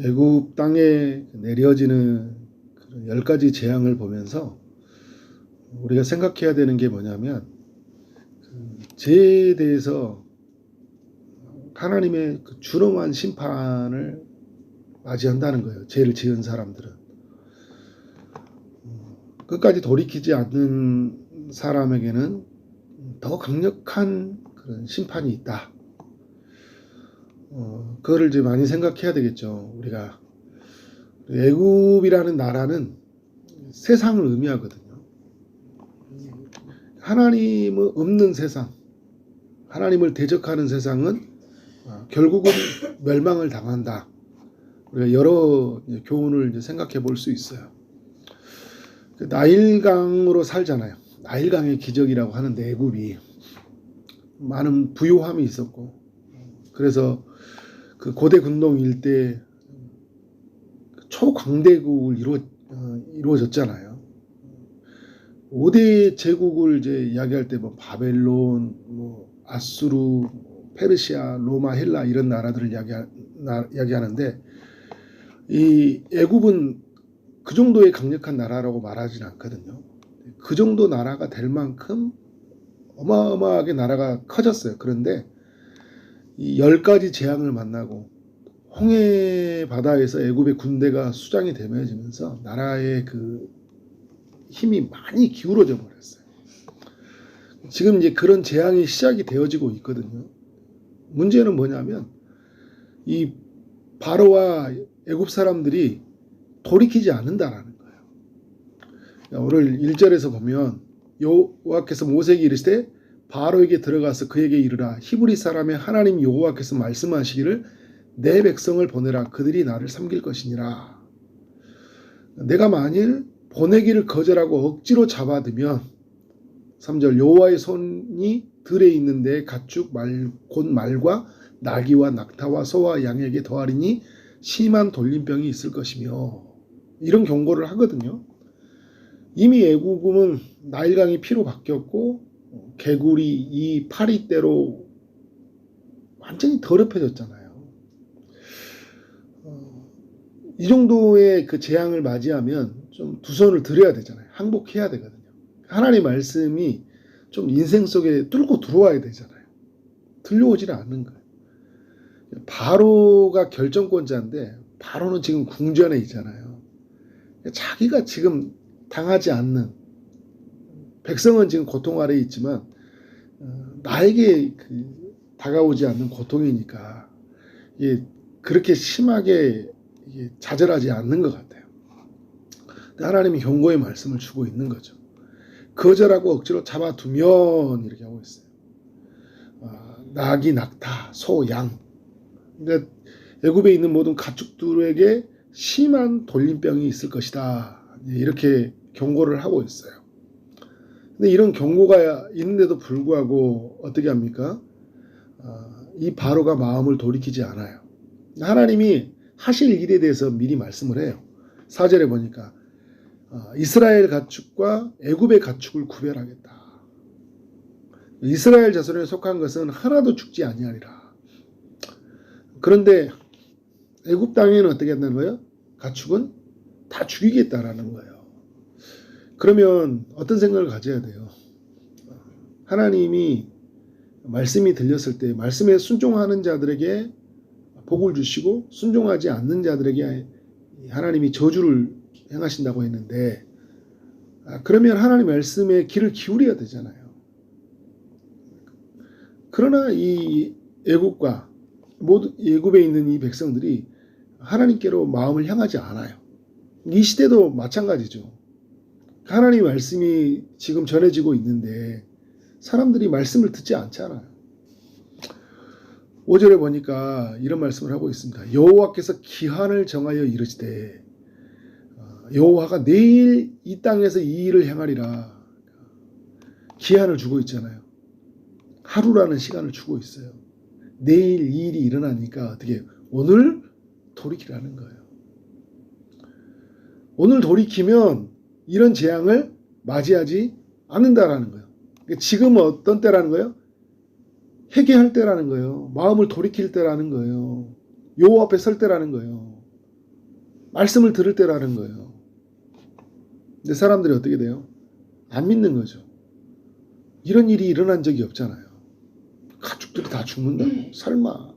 애굽 땅에 내려지는 그런 10가지 재앙을 보면서 우리가 생각해야 되는 게 뭐냐면 죄에 대해서 하나님의 그 준엄한 심판을 맞이한다는 거예요. 죄를 지은 사람들은. 끝까지 돌이키지 않는 사람에게는 더 강력한 그런 심판이 있다. 그거를 이제 많이 생각해야 되겠죠. 우리가 애굽이라는 나라는 세상을 의미하거든요. 하나님은 없는 세상, 하나님을 대적하는 세상은 결국은 멸망을 당한다. 우리가 여러 교훈을 이제 생각해 볼 수 있어요. 나일강으로 살잖아요. 나일강의 기적이라고 하는데 애굽이 많은 부요함이 있었고, 그래서 그 고대 군동 일대 초강대국을 이루어졌잖아요. 5대 제국을 이제 이야기할 때 뭐 바벨론, 뭐 아수르, 페르시아, 로마, 헬라 이런 나라들을 이야기하는데 이 애굽은 그 정도의 강력한 나라라고 말하진 않거든요. 그 정도 나라가 될 만큼 어마어마하게 나라가 커졌어요. 그런데 이 10가지 재앙을 만나고 홍해 바다에서 애굽의 군대가 수장이 되면서 나라의 그 힘이 많이 기울어져 버렸어요. 지금 이제 그런 재앙이 시작이 되어지고 있거든요. 문제는 뭐냐면 이 바로와 애굽 사람들이 돌이키지 않는다라는 거예요. 오늘 1절에서 보면 여호와께서 모세에게 이르시되 바로에게 들어가서 그에게 이르라 히브리 사람의 하나님 여호와께서 말씀하시기를 내 백성을 보내라 그들이 나를 섬길 것이니라. 내가 만일 보내기를 거절하고 억지로 잡아두면 3절 여호와의 손이 들에 있는 데 가축 곧 말과 나귀와 낙타와 소와 양에게 더하리니 심한 돌림병이 있을 것이며 이런 경고를 하거든요. 이미 애굽은 나일강이 피로 바뀌었고 개구리 이 파리대로 완전히 더럽혀졌잖아요. 이 정도의 그 재앙을 맞이하면 좀 두 손을 들어야 되잖아요. 항복해야 되거든요. 하나님의 말씀이 좀 인생 속에 뚫고 들어와야 되잖아요. 들려오지는 않는 거예요. 바로가 결정권자인데 바로는 지금 궁전에 있잖아요. 자기가 지금 당하지 않는 백성은 지금 고통 아래에 있지만 나에게 다가오지 않는 고통이니까 이게 그렇게 심하게 좌절하지 않는 것 같아요. 하나님이 경고의 말씀을 주고 있는 거죠. 거절하고 억지로 잡아두면 이렇게 하고 있어요. 나귀, 낙타, 소, 양. 그러니까 애굽에 있는 모든 가축들에게 심한 돌림병이 있을 것이다. 이렇게 경고를 하고 있어요. 근데 이런 경고가 있는데도 불구하고 어떻게 합니까? 이 바로가 마음을 돌이키지 않아요. 하나님이 하실 일에 대해서 미리 말씀을 해요. 4절에 보니까 이스라엘 가축과 애굽의 가축을 구별하겠다. 이스라엘 자손에 속한 것은 하나도 죽지 아니하리라. 그런데 애굽 땅에는 어떻게 한다는 거예요? 가축은 다 죽이겠다라는 거예요. 그러면 어떤 생각을 가져야 돼요? 하나님이 말씀이 들렸을 때 말씀에 순종하는 자들에게 복을 주시고 순종하지 않는 자들에게 하나님이 저주를 행하신다고 했는데 그러면 하나님 말씀에 귀를 기울여야 되잖아요. 그러나 이 애굽과 모두 애굽에 있는 이 백성들이 하나님께로 마음을 향하지 않아요. 이 시대도 마찬가지죠. 하나님의 말씀이 지금 전해지고 있는데 사람들이 말씀을 듣지 않잖아요. 5절에 보니까 이런 말씀을 하고 있습니다. 여호와께서 기한을 정하여 이르시되 여호와가 내일 이 땅에서 이 일을 행하리라. 기한을 주고 있잖아요. 하루라는 시간을 주고 있어요. 내일 이 일이 일어나니까 어떻게 오늘 돌이키라는 거예요. 오늘 돌이키면 이런 재앙을 맞이하지 않는다라는 거예요. 지금은 어떤 때라는 거예요? 회개할 때라는 거예요. 마음을 돌이킬 때라는 거예요. 여호와 앞에 설 때라는 거예요. 말씀을 들을 때라는 거예요. 근데 사람들이 어떻게 돼요? 안 믿는 거죠. 이런 일이 일어난 적이 없잖아요. 가축들이 다 죽는다고. 설마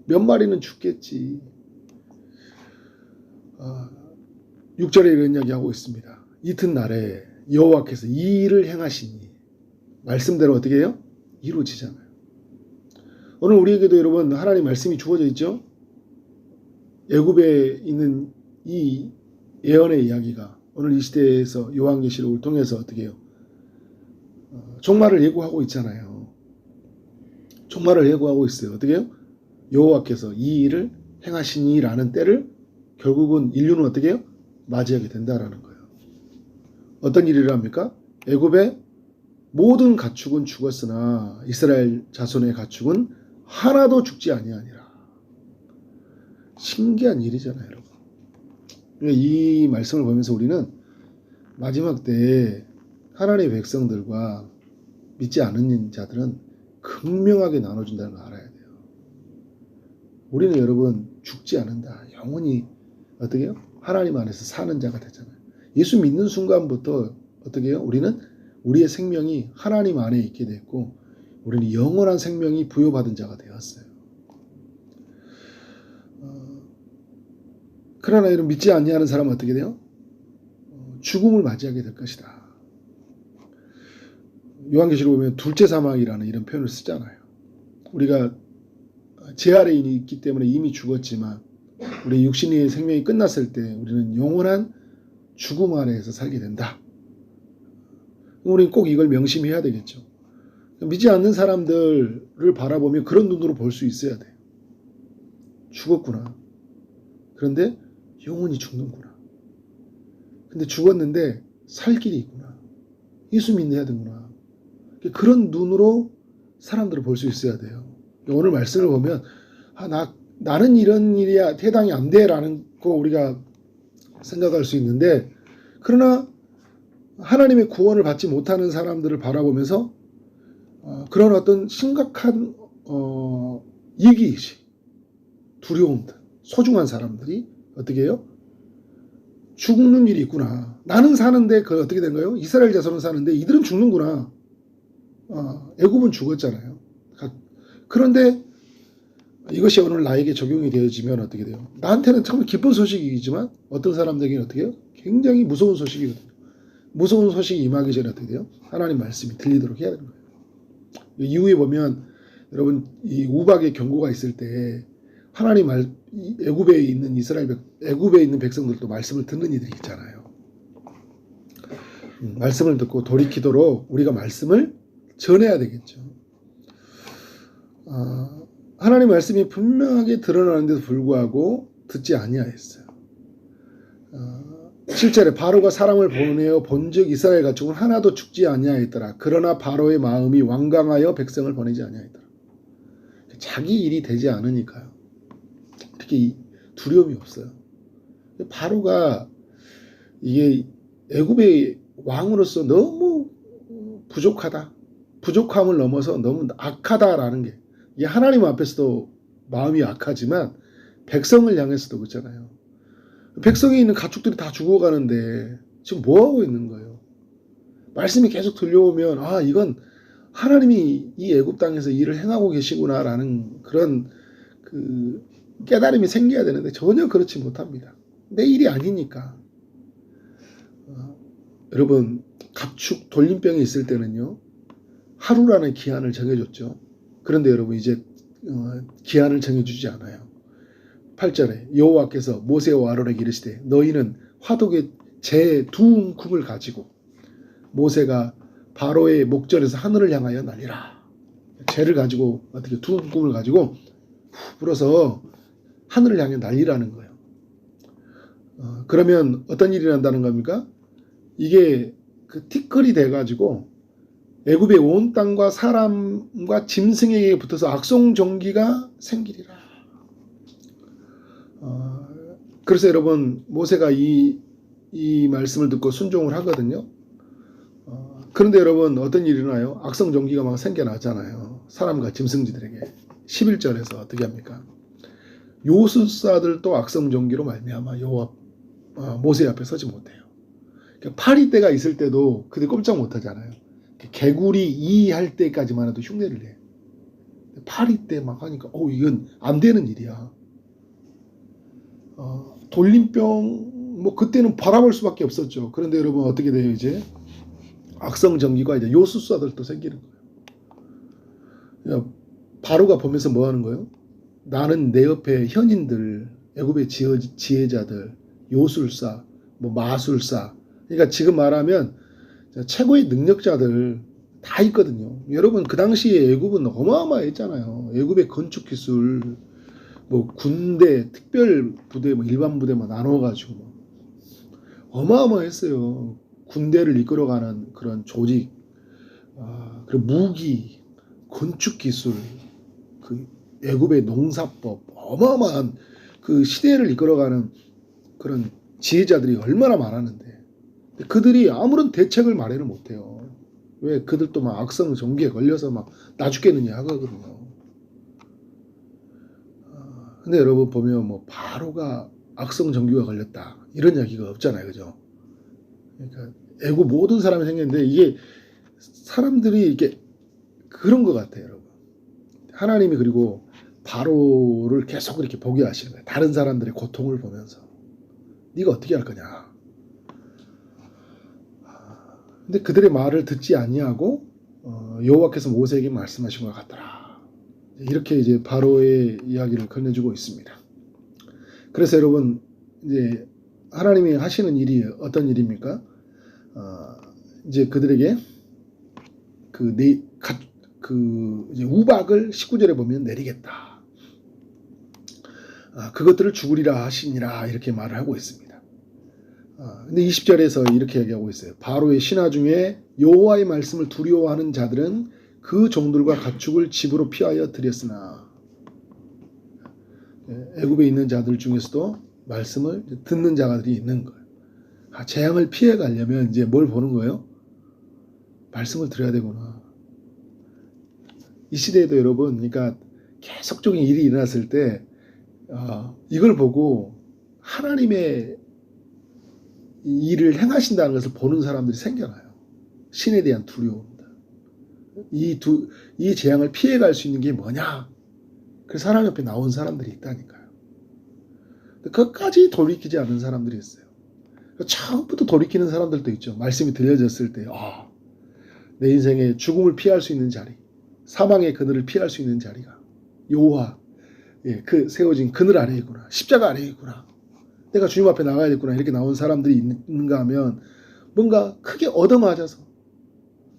몇 마리는 죽겠지. 6절에 이런 이야기하고 있습니다. 이튿날에 여호와께서 이 일을 행하시니 말씀대로 어떻게 해요? 이루어지잖아요. 오늘 우리에게도 여러분 하나님 말씀이 주어져 있죠. 애굽에 있는 이 예언의 이야기가 오늘 이 시대에서 요한계시록을 통해서 어떻게 해요? 종말을 예고하고 있잖아요. 종말을 예고하고 있어요. 어떻게 해요? 여호와께서 이 일을 행하시니라는 때를 결국은 인류는 어떻게 해요? 맞이하게 된다라는 거예요. 어떤 일이랍니까? 애굽의 모든 가축은 죽었으나 이스라엘 자손의 가축은 하나도 죽지 아니하니라. 신기한 일이잖아요, 여러분. 이 말씀을 보면서 우리는 마지막 때에 하나님의 백성들과 믿지 않는 자들은 극명하게 나눠진다는 걸 알아야 돼요. 우리는 여러분 죽지 않는다. 영원히 어떻게 해요? 하나님 안에서 사는 자가 되잖아요. 예수 믿는 순간부터 어떻게 해요? 우리는 우리의 생명이 하나님 안에 있게 됐고 우리는 영원한 생명이 부여받은 자가 되었어요. 그러나 이런 믿지 아니하는 사람은 어떻게 돼요? 죽음을 맞이하게 될 것이다. 요한계시록 보면 둘째 사망이라는 이런 표현을 쓰잖아요. 우리가 제 아래에 있기 때문에 이미 죽었지만 우리 육신의 생명이 끝났을 때 우리는 영원한 죽음 아래에서 살게 된다. 우리는 꼭 이걸 명심해야 되겠죠. 믿지 않는 사람들을 바라보면 그런 눈으로 볼 수 있어야 돼요. 죽었구나. 그런데 영원히 죽는구나. 근데 죽었는데 살 길이 있구나. 예수 믿어야 되구나. 그런 눈으로 사람들을 볼 수 있어야 돼요. 오늘 말씀을 보면 나는 이런 일이 해당이 안 돼라는 거 우리가 생각할 수 있는데 그러나 하나님의 구원을 받지 못하는 사람들을 바라보면서 그런 어떤 심각한 이기의식, 두려움들, 소중한 사람들이 어떻게 해요? 죽는 일이 있구나. 나는 사는데 그 어떻게 된 거예요? 이스라엘 자손은 사는데 이들은 죽는구나. 애굽은 죽었잖아요. 그런데 이것이 오늘 나에게 적용이 되어지면 어떻게 돼요? 나한테는 정말 기쁜 소식이지만 어떤 사람들에게는 어떻게 해요? 굉장히 무서운 소식이거든요. 무서운 소식이 임하기 전에 어떻게 돼요? 하나님 말씀이 들리도록 해야 되는 거예요. 이후에 보면 여러분 이 우박의 경고가 있을 때 하나님 애굽에 있는 애굽에 있는 백성들도 말씀을 듣는 이들이 있잖아요. 말씀을 듣고 돌이키도록 우리가 말씀을 전해야 되겠죠. 하나님 말씀이 분명하게 드러나는데도 불구하고 듣지 아니하였어요. 7절에 바로가 사람을 보내어 본즉 이스라엘 가축은 하나도 죽지 아니하였더라. 그러나 바로의 마음이 완강하여 백성을 보내지 아니하였더라. 자기 일이 되지 않으니까요. 이렇게 두려움이 없어요. 바로가 이게 애굽의 왕으로서 너무 부족하다. 부족함을 넘어서 너무 악하다라는 게 이게 하나님 앞에서도 마음이 악하지만 백성을 향해서도 그렇잖아요. 백성에 있는 가축들이 다 죽어가는데 지금 뭐하고 있는 거예요? 말씀이 계속 들려오면 이건 하나님이 이 애굽 땅에서 일을 행하고 계시구나라는 그런 그 깨달음이 생겨야 되는데 전혀 그렇지 못합니다. 내 일이 아니니까. 여러분 가축 돌림병이 있을 때는요. 하루라는 기한을 정해줬죠. 그런데 여러분 이제 기한을 정해주지 않아요. 8절에 여호와께서 모세와 아론에게 이르시되 너희는 화독의 재 두 움큼을 가지고 모세가 바로의 목전에서 하늘을 향하여 날리라. 재를 가지고 어떻게 두 움큼을 가지고 불어서 하늘을 향해 날리라는 거예요. 그러면 어떤 일이 난다는 겁니까? 이게 그 티끌이 돼가지고 애굽의 온 땅과 사람과 짐승에게 붙어서 악성종기가 생기리라. 그래서 여러분 모세가 이 말씀을 듣고 순종을 하거든요. 그런데 여러분 어떤 일이 일어나요? 악성종기가 막 생겨나잖아요. 사람과 짐승지들에게. 11절에서 어떻게 합니까? 요술사들도 악성종기로 말미암아 모세 앞에 서지 못해요. 그러니까 파리 때가 있을 때도 그들 꼼짝 못하잖아요. 개구리 이할 때까지만 해도 흉내를 내. 파리 때 막 하니까 이건 안 되는 일이야. 돌림병 뭐 그때는 바라볼 수밖에 없었죠. 그런데 여러분 어떻게 돼요? 이제 악성정기가 이제 요술사들도 생기는 거예요. 바로가 보면서 뭐 하는 거예요? 나는 내 옆에 현인들, 애굽의 지혜자들, 요술사, 뭐 마술사, 그러니까 지금 말하면 최고의 능력자들 다 있거든요. 여러분 그 당시에 애굽은 어마어마했잖아요. 애굽의 건축 기술, 뭐 군대, 특별 부대, 뭐 일반 부대 뭐 나눠가지고 어마어마했어요. 군대를 이끌어가는 그런 조직, 그리고 무기, 건축 기술, 그 애굽의 농사법, 어마어마한 그 시대를 이끌어가는 그런 지혜자들이 얼마나 많았는데 그들이 아무런 대책을 마련을 못해요. 왜? 그들도 막 악성 전기에 걸려서 막 나 죽겠느냐 하거든요. 근데 여러분 보면 뭐 바로가 악성 전기가 걸렸다 이런 이야기가 없잖아요, 그죠? 그러니까 애국 모든 사람이 생겼는데 이게 사람들이 이렇게 그런 것 같아요, 여러분. 하나님이 그리고 바로를 계속 이렇게 보게 하시는 거예요. 다른 사람들의 고통을 보면서 네가 어떻게 할 거냐. 근데 그들의 말을 듣지 아니하고 여호와께서 모세에게 말씀하신 것 같더라. 이렇게 이제 바로의 이야기를 건네주고 있습니다. 그래서 여러분 이제 하나님이 하시는 일이 어떤 일입니까? 이제 그들에게 이제 우박을 19절에 보면 내리겠다. 그것들을 죽으리라 하시니라 이렇게 말을 하고 있습니다. 근데 20절에서 이렇게 얘기하고 있어요. 바로의 신하 중에 여호와의 말씀을 두려워하는 자들은 그 종들과 가축을 집으로 피하여 들였으나 애굽에 있는 자들 중에서도 말씀을 듣는 자들이 있는 거예요. 재앙을 피해 가려면 이제 뭘 보는 거예요? 말씀을 들어야 되구나. 이 시대에도 여러분, 그러니까 계속적인 일이 일어났을 때 이걸 보고 하나님의 일을 행하신다는 것을 보는 사람들이 생겨나요. 신에 대한 두려움입니다. 이 재앙을 피해갈 수 있는 게 뭐냐? 그래서 하나님 옆에 나온 사람들이 있다니까요. 끝까지 돌이키지 않는 사람들이 있어요. 처음부터 돌이키는 사람들도 있죠. 말씀이 들려졌을 때 내 인생에 죽음을 피할 수 있는 자리, 사망의 그늘을 피할 수 있는 자리가 여호와 그 세워진 그늘 아래에 있구나. 십자가 아래에 있구나. 내가 주님 앞에 나가야겠구나. 이렇게 나온 사람들이 있는가 하면 뭔가 크게 얻어맞아서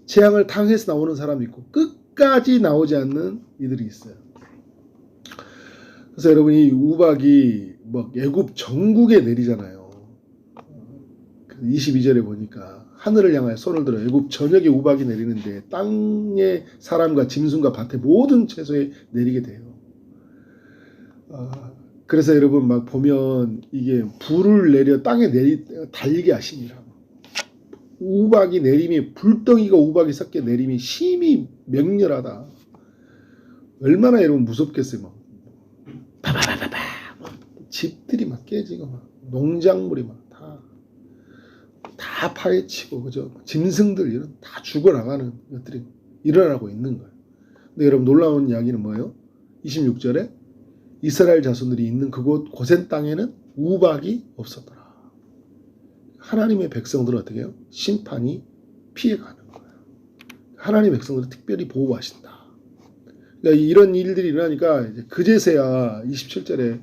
재앙을 당해서 나오는 사람이 있고 끝까지 나오지 않는 이들이 있어요. 그래서 여러분 이 우박이 뭐 애굽 전국에 내리잖아요. 22절에 보니까 하늘을 향하여 손을 들어 애굽 전역에 우박이 내리는데 땅의 사람과 짐승과 밭의 모든 채소에 내리게 돼요. 그래서 여러분 막 보면 이게 불을 내려 땅에 달리게 하시니라. 우박이 내림이 불덩이가 우박이 섞여 내림이 심히 맹렬하다. 얼마나 여러분 무섭겠어요. 막 바바바바바 집들이 막 깨지고 막 농작물이 막 다 파헤치고 그죠? 짐승들 이런 다 죽어나가는 것들이 일어나고 있는 거예요. 근데 여러분 놀라운 이야기는 뭐예요? 26절에 이스라엘 자손들이 있는 그곳 고센 땅에는 우박이 없었더라. 하나님의 백성들은 어떻게 해요? 심판이 피해가는 거예요. 하나님의 백성들은 특별히 보호하신다. 그러니까 이런 일들이 일어나니까 이제 그제서야 27절에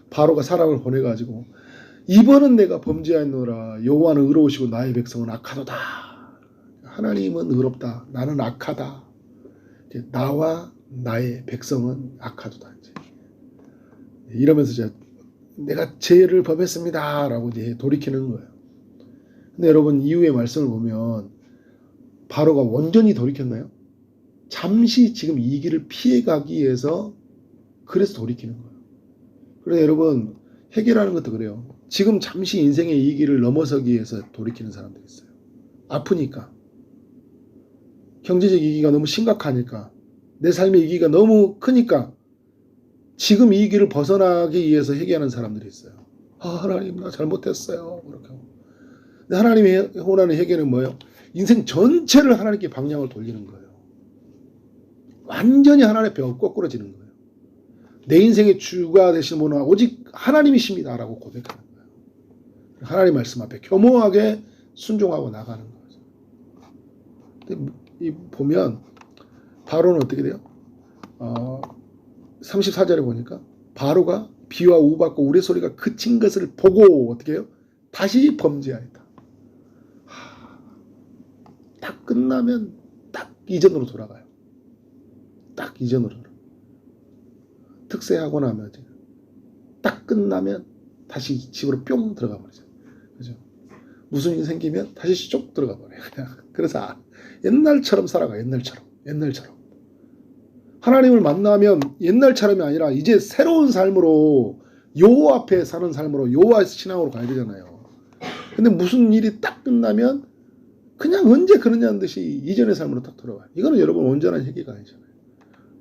바로가 사람을 보내가지고 이번은 내가 범죄하노라. 여호와는 의로우시고 나의 백성은 악하도다. 하나님은 의롭다. 나는 악하다. 이제 나와 나의 백성은 악하도다. 이제 이러면서 이제 내가 죄를 범했습니다라고 이제 돌이키는 거예요. 근데 여러분 이후의 말씀을 보면 바로가 완전히 돌이켰나요? 잠시 지금 이 길을 피해가기 위해서 그래서 돌이키는 거예요. 그래서 여러분 해결하는 것도 그래요. 지금 잠시 인생의 이 길을 넘어서기 위해서 돌이키는 사람들이 있어요. 아프니까. 경제적 위기가 너무 심각하니까. 내 삶의 위기가 너무 크니까 지금 이 길을 벗어나기 위해서 회개하는 사람들이 있어요. 하나님 나 잘못했어요. 그렇게 하고. 근데 하나님의 원하는 해결은 뭐예요? 인생 전체를 하나님께 방향을 돌리는 거예요. 완전히 하나님의 벽을 거꾸러지는 거예요. 내 인생의 주가 되시는 분은 오직 하나님이십니다 라고 고백하는 거예요. 하나님 말씀 앞에 겸허하게 순종하고 나가는 거죠. 근데 이 보면 바로는 어떻게 돼요? 34절에 보니까 바로가 비와 우박과 우레소리가 그친 것을 보고 어떻게 해요? 다시 범죄하였다. 딱 끝나면 딱 이전으로 돌아가요. 딱 이전으로. 특세하고 나면 딱 끝나면 다시 집으로 뿅 들어가 버리죠. 그죠? 무슨 일 생기면 다시 쭉 들어가 버려요. 그냥. 그래서 옛날처럼 살아가. 옛날처럼. 하나님을 만나면 옛날처럼이 아니라 이제 새로운 삶으로 여호와 앞에 사는 삶으로 여호와 신앙으로 가야 되잖아요. 근데 무슨 일이 딱 끝나면 그냥 언제 그러냐는 듯이 이전의 삶으로 딱 돌아와요. 이거는 여러분 온전한 회개가 아니잖아요.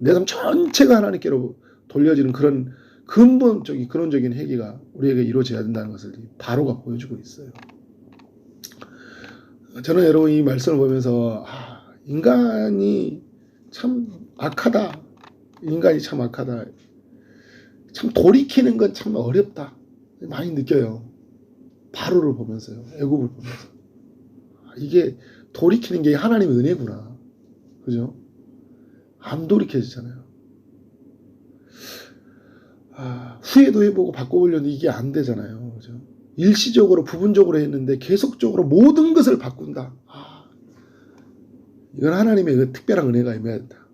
내 삶 전체가 하나님께로 돌려지는 그런 근본적인 근원적인 회개가 우리에게 이루어져야 된다는 것을 바로가 보여주고 있어요. 저는 여러분 이 말씀을 보면서 인간이 참 악하다. 인간이 참 악하다. 참 돌이키는 건 참 어렵다. 많이 느껴요. 바로를 보면서요. 애굽을 보면서. 이게 돌이키는 게 하나님의 은혜구나. 그죠? 안 돌이켜지잖아요. 후회도 해보고 바꿔보려는데 이게 안 되잖아요. 그죠? 일시적으로 부분적으로 했는데 계속적으로 모든 것을 바꾼다. 이건 하나님의 그 특별한 은혜가 임해야 된다.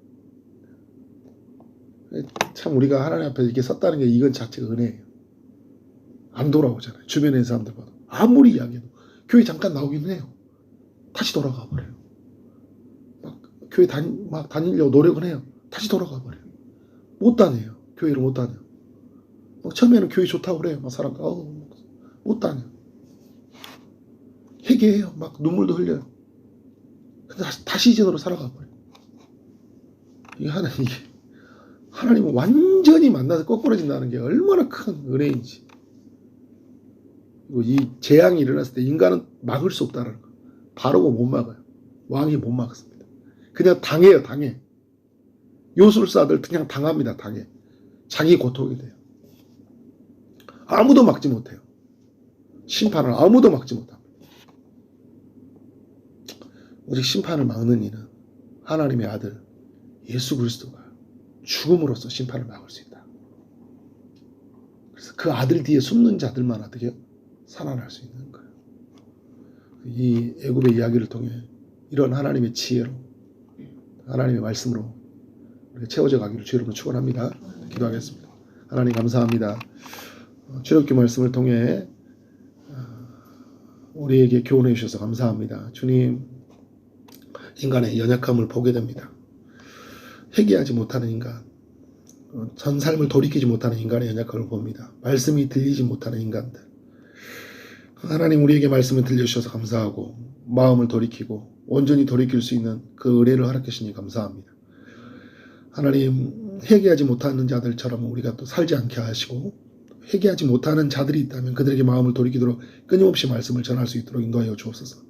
참 우리가 하나님 앞에 이렇게 섰다는 게 이건 자체가 은혜예요. 안 돌아오잖아요. 주변에 있는 사람들 봐도. 아무리 이야기해도. 교회 잠깐 나오긴 해요. 다시 돌아가 버려요. 교회 다니려고 노력은 해요. 다시 돌아가 버려요. 못 다녀요. 교회를 못 다녀요. 처음에는 교회 좋다고 그래요. 사람들 못 다녀요. 회개해요. 눈물도 흘려요. 근데 다시 이전으로 살아가 버려요. 이게 하나님은 완전히 만나서 거꾸러진다는 게 얼마나 큰 은혜인지. 그리고 이 재앙이 일어났을 때 인간은 막을 수 없다는 거. 바로가 못 막아요. 왕이 못 막습니다. 그냥 당해요. 요술사들 그냥 당합니다. 당해. 자기 고통이 돼요. 아무도 막지 못해요. 심판을 아무도 막지 못합니다. 오직 심판을 막는 이는 하나님의 아들 예수 그리스도가 죽음으로써 심판을 막을 수 있다. 그래서 그 아들 뒤에 숨는 자들만 어떻게 해요? 살아날 수 있는 거예요. 이 애굽의 이야기를 통해 이런 하나님의 지혜로 하나님의 말씀으로 우리가 채워져 가기를 주의 이름으로 축원합니다. 기도하겠습니다. 하나님 감사합니다. 출애굽기 말씀을 통해 우리에게 교훈해 주셔서 감사합니다. 주님, 인간의 연약함을 보게 됩니다. 회개하지 못하는 인간, 전 삶을 돌이키지 못하는 인간의 연약함을 봅니다. 말씀이 들리지 못하는 인간들. 하나님 우리에게 말씀을 들려주셔서 감사하고 마음을 돌이키고 온전히 돌이킬 수 있는 그 은혜를 허락해 주시니 감사합니다. 하나님 회개하지 못하는 자들처럼 우리가 또 살지 않게 하시고 회개하지 못하는 자들이 있다면 그들에게 마음을 돌이키도록 끊임없이 말씀을 전할 수 있도록 인도하여 주옵소서.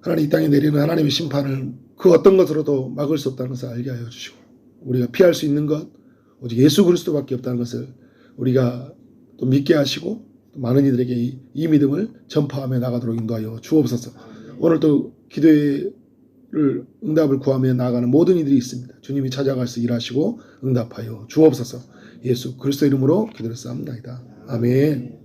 하나님 이 땅에 내리는 하나님의 심판을 그 어떤 것으로도 막을 수 없다는 것을 알게 하여 주시고 우리가 피할 수 있는 것 오직 예수 그리스도밖에 없다는 것을 우리가 또 믿게 하시고 또 많은 이들에게 이 믿음을 전파하며 나가도록 인도하여 주옵소서. 오늘도 기도를 응답을 구하며 나아가는 모든 이들이 있습니다. 주님이 찾아가서 일하시고 응답하여 주옵소서. 예수 그리스도 이름으로 기도를 쌓습니다. 아멘.